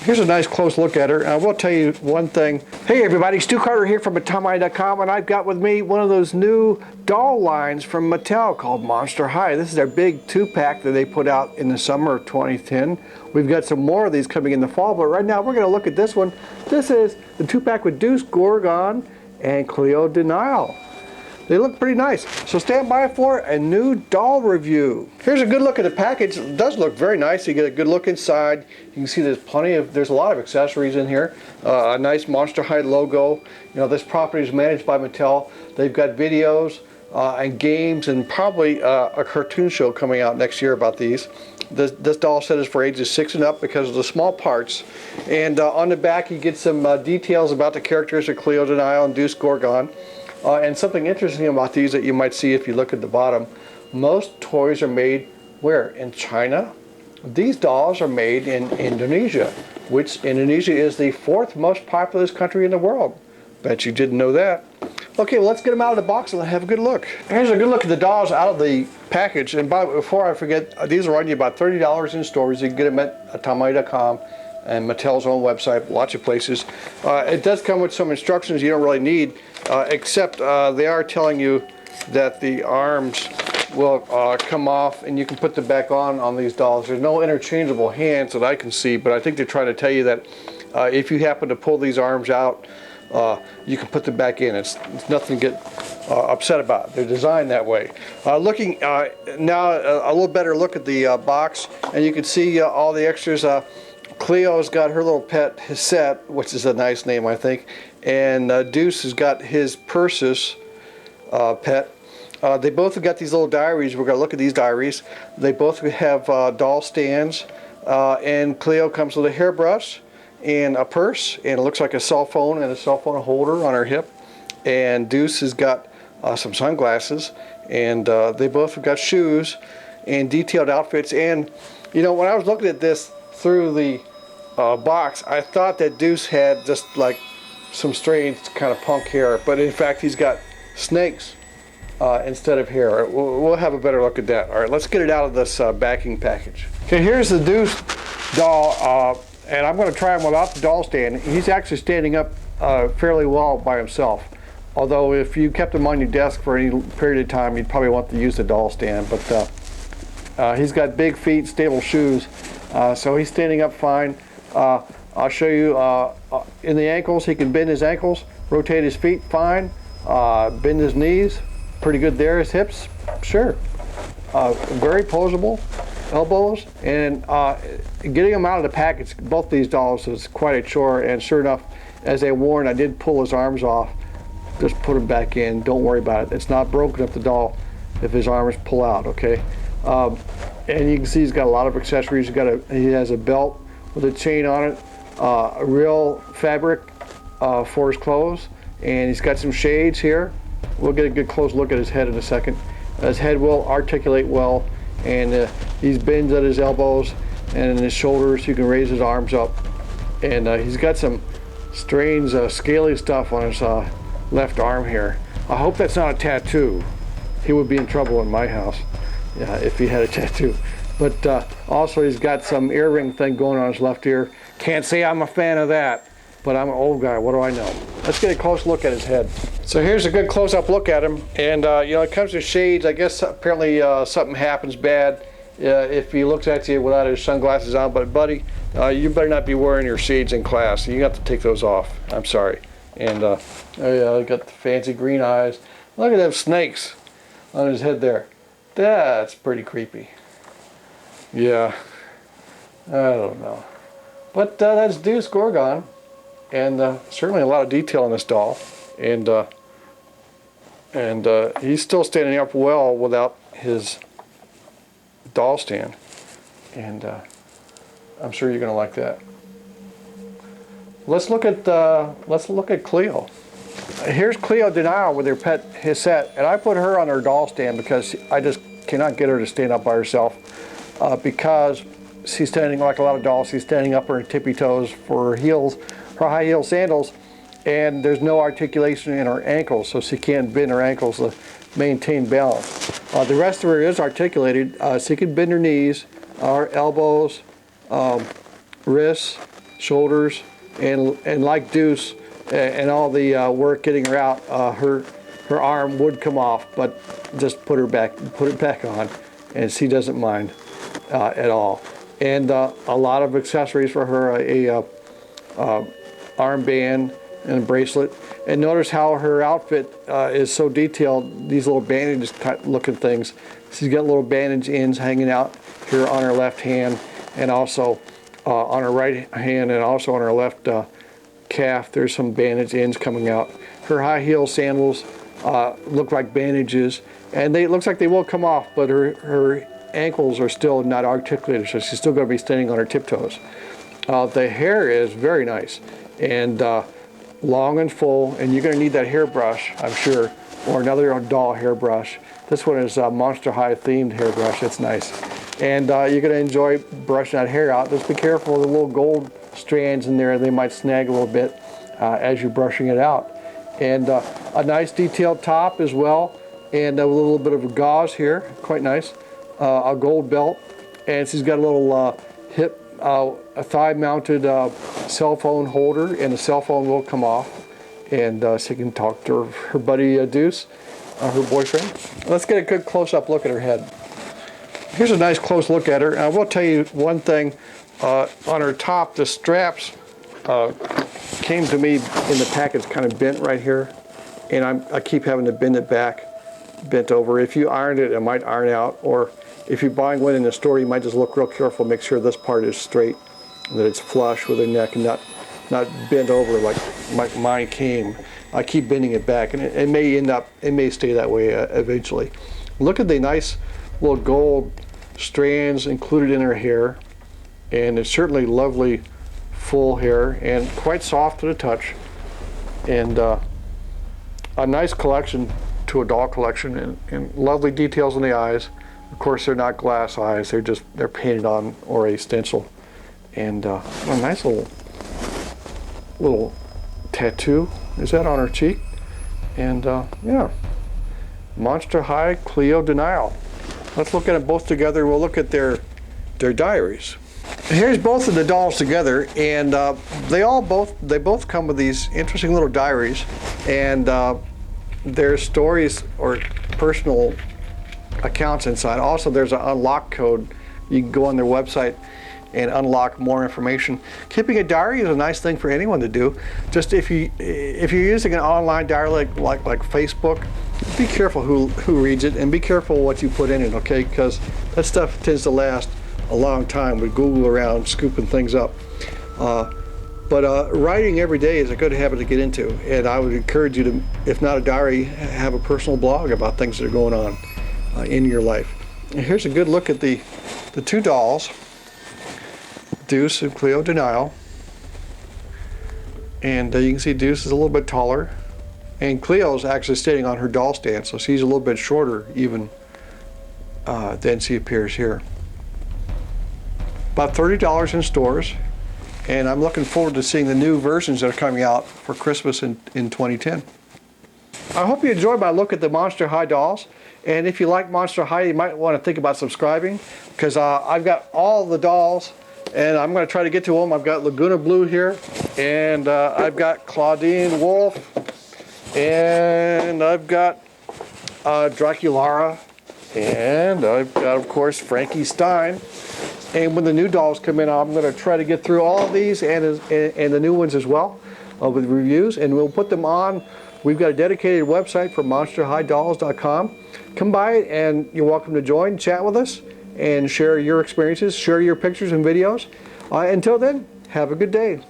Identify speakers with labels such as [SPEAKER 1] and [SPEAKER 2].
[SPEAKER 1] Here's a nice close look at her. I will tell you one thing. Hey everybody, Stu Carter here from Atomic.com, and I've got with me one of those new doll lines from Mattel called Monster High. This is their big 2-pack that they put out in the summer of 2010. We've got some more of these coming in the fall, but right now we're going to look at this one. This is the 2-pack with Deuce Gorgon and Cleo de Nile. They look pretty nice. So stand by for a new doll review. Here's a good look at the package. It does look very nice. You get a good look inside. You can see there's a lot of accessories in here. A nice Monster High logo. You know, this property is managed by Mattel. They've got videos and games and probably a cartoon show coming out next year about these. This doll set is for ages 6 and up because of the small parts. And on the back you get some details about the characters of Cleo de Nile and Deuce Gorgon. And something interesting about these that you might see if you look at the bottom, most toys are made where? In China? These dolls are made in Indonesia, which Indonesia is the 4th most populous country in the world. Bet you didn't know that. Okay, well, let's get them out of the box and have a good look. Here's a good look at the dolls out of the package. And before I forget, these are running you about $30 in stores. You can get them at Atomic.com and Mattel's own website, lots of places. It does come with some instructions you don't really need, except they are telling you that the arms will come off and you can put them back on these dolls. There's no interchangeable hands that I can see, but I think they're trying to tell you that if you happen to pull these arms out, you can put them back in. It's nothing to get upset about. They're designed that way. Looking now a little better look at the box, and you can see all the extras. Cleo's got her little pet Hisette, which is a nice name, I think, and Deuce has got his Persis pet. They both have got these little diaries. We're going to look at these diaries. They both have doll stands, and Cleo comes with a hairbrush and a purse, and it looks like a cell phone and a cell phone holder on her hip. And Deuce has got some sunglasses, and they both have got shoes and detailed outfits. And you know, when I was looking at this through the box, I thought that Deuce had just like some strange kind of punk hair, but in fact he's got snakes instead of hair. We'll have a better look at that. All right, let's get it out of this backing package. Okay, here's the Deuce doll, and I'm going to try him without the doll stand. He's actually standing up fairly well by himself, although if you kept him on your desk for any period of time, you'd probably want to use the doll stand. But he's got big feet, stable shoes, so he's standing up fine. I'll show you in the ankles. He can bend his ankles, rotate his feet fine, bend his knees, pretty good there. His hips, sure, very posable. Elbows, and getting them out of the package, both these dolls, is quite a chore. And sure enough, as they warned, I did pull his arms off. Just put them back in. Don't worry about it. It's not broken up the doll if his arms pull out. Okay. And you can see he's got a lot of accessories. He has a belt with a chain on it, a real fabric for his clothes, and he's got some shades here. We'll get a good close look at his head in a second. His head will articulate well, and he bends at his elbows and in his shoulders. You can raise his arms up, and he's got some strange scaly stuff on his left arm here. I hope that's not a tattoo. He would be in trouble in my house if he had a tattoo. But also he's got some earring thing going on his left ear. Can't say I'm a fan of that, but I'm an old guy. What do I know? Let's get a close look at his head. So here's a good close-up look at him, and you know, it comes to shades. I guess apparently something happens bad if he looks at you without his sunglasses on. But buddy, you better not be wearing your shades in class. You got to take those off. I'm sorry. And oh yeah, got the fancy green eyes. Look at them snakes on his head there. That's pretty creepy. Yeah, I don't know. But that's Deuce Gorgon, and certainly a lot of detail in this doll. And he's still standing up well without his doll stand, and I'm sure you're going to like that. Let's look at Cleo. Here's Cleo de Nile with her pet Hisette, and I put her on her doll stand because I just cannot get her to stand up by herself because she's standing like a lot of dolls. She's standing up on her tippy toes for her heels, her high heel sandals. And there's no articulation in her ankles, so she can't bend her ankles to maintain balance. The rest of her is articulated. She can bend her knees, our elbows, wrists, shoulders, and like Deuce and all the work getting her out, her arm would come off, but just put it back on, and she doesn't mind at all. And a lot of accessories for her, a armband and a bracelet. And notice how her outfit is so detailed, these little bandage looking things. She's got little bandage ends hanging out here on her left hand, and also on her right hand, and also on her left calf there's some bandage ends coming out. Her high heel sandals look like bandages, and it looks like they will come off, but her ankles are still not articulated, so she's still going to be standing on her tiptoes. The hair is very nice and long and full, and you're going to need that hairbrush, I'm sure, or another doll hairbrush. This one is a Monster High themed hairbrush. It's nice, and you're going to enjoy brushing that hair out. Just be careful of the little gold strands in there; they might snag a little bit as you're brushing it out. And a nice detailed top as well, and a little bit of a gauze here, quite nice. A gold belt, and she's got a little hip, a thigh-mounted cell phone holder, and the cell phone will come off, and she can talk to her buddy Deuce, her boyfriend. Let's get a good close-up look at her head. Here's a nice close look at her. I will tell you one thing, on her top, the straps came to me in the package kind of bent right here, and I keep having to bend it back, bent over. If you ironed it, it might iron out, or if you're buying one in the store, you might just look real careful, make sure this part is straight, that it's flush with the neck and not bent over like mine came. I keep bending it back, and it may stay that way eventually. Look at the nice little gold strands included in her hair, and it's certainly lovely full hair and quite soft to the touch, and a nice collection to a doll collection, and lovely details in the eyes. Of course, they're not glass eyes, they're painted on, or a stencil, and a nice little tattoo is that on her cheek. And yeah, Monster High Cleo de Nile. Let's look at them both together. We'll look at their diaries. Here's both of the dolls together, and they both come with these interesting little diaries, and their stories or personal accounts inside. Also, there's an unlock code. You can go on their website and unlock more information. Keeping a diary is a nice thing for anyone to do. Just if you're using an online diary like Facebook, be careful who reads it, and be careful what you put in it, okay? Because that stuff tends to last a long time. We Google around scooping things up. But writing every day is a good habit to get into, and I would encourage you to, if not a diary, have a personal blog about things that are going on in your life. And here's a good look at the two dolls, Deuce and Cleo de Nile. And you can see Deuce is a little bit taller, and Cleo's actually standing on her doll stand, so she's a little bit shorter even than she appears here. About $30 in stores, and I'm looking forward to seeing the new versions that are coming out for Christmas in 2010. I hope you enjoyed my look at the Monster High dolls, and if you like Monster High, you might want to think about subscribing, because I've got all the dolls, and I'm going to try to get to them. I've got Laguna Blue here, and I've got Claudine Wolf, and I've got Draculara, and I've got, of course, Frankie Stein. And when the new dolls come in, I'm going to try to get through all of these and the new ones as well with reviews, and we'll put them on. We've got a dedicated website for monsterhighdolls.com. Come by, and you're welcome to join, chat with us, and share your experiences, share your pictures and videos. Until then, have a good day.